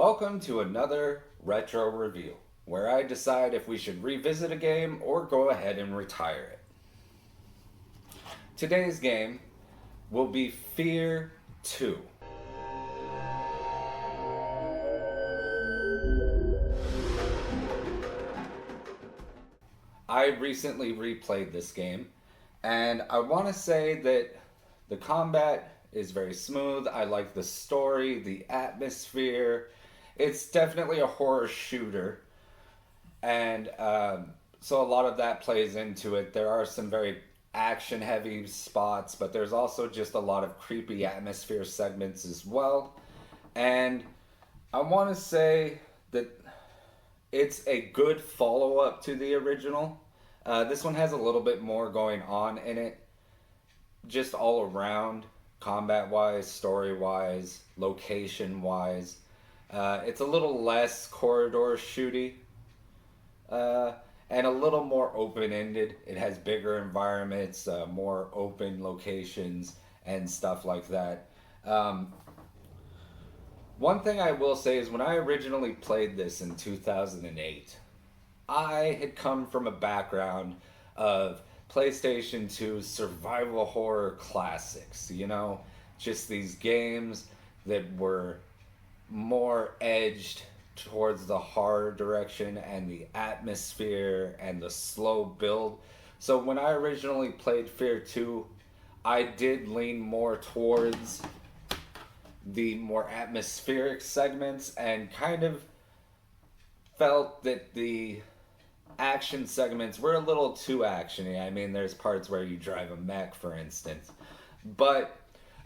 Welcome to another retro review, where I decide if we should revisit a game or go ahead and retire it. Today's game will be F.E.A.R. 2. I recently replayed this game, and I want to say that the combat is very smooth. I like the story, the atmosphere. It's definitely a horror shooter, and so a lot of that plays into it. There are some very action heavy spots, but there's also just a lot of creepy atmosphere segments as well. And I want to say that it's a good follow up to the original. This one has a little bit more going on in it, just all around, combat wise, story wise, location wise. It's a little less corridor shooty, and a little more open ended. It has bigger environments, more open locations, and stuff like that. Um, One thing I will say is when I originally played this in 2008, I had come from a background of PlayStation 2 survival horror classics, just these games that were more edged towards the horror direction and the atmosphere and the slow build. So when I originally played F.E.A.R. 2, I did lean more towards the more atmospheric segments and kind of felt that the action segments were a little too actiony. I mean, there's parts where you drive a mech, for instance. But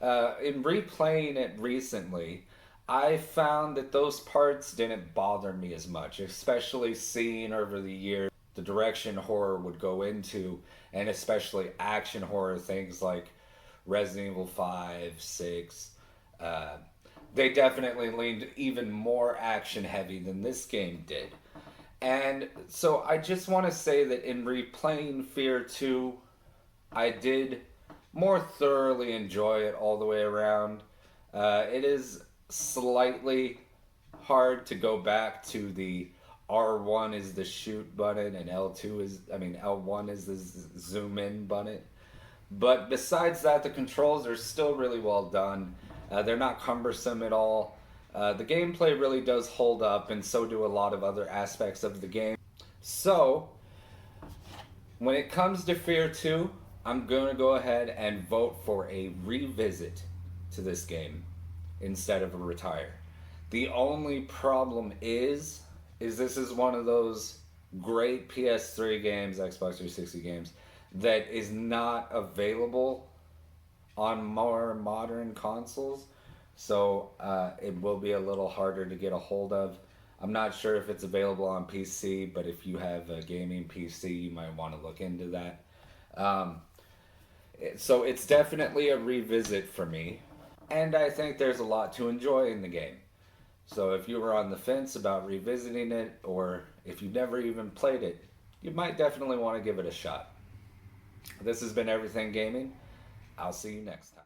in replaying it recently, I found that those parts didn't bother me as much, especially seeing over the years the direction horror would go into, and especially action horror, things like Resident Evil 5, 6. They definitely leaned even more action heavy than this game did. And so I just want to say that in replaying F.E.A.R. 2, I did more thoroughly enjoy it all the way around. It is slightly hard to go back to the R1 is the shoot button and L1 is the zoom in button. But besides that, the controls are still really well done. They're not cumbersome at all. The gameplay really does hold up, and so do a lot of other aspects of the game. So, when it comes to F.E.A.R. 2, I'm going to go ahead and vote for a revisit to this game instead of a retire. The only problem is this is one of those great PS3 games, Xbox 360 games, that is not available on more modern consoles, so it will be a little harder to get a hold of. I'm not sure if it's available on PC, but if you have a gaming PC, you might want to look into that. So it's definitely a revisit for me, and I think there's a lot to enjoy in the game. So if you were on the fence about revisiting it, or if you've never even played it, you might definitely want to give it a shot. This has been Everything Gaming. I'll see you next time.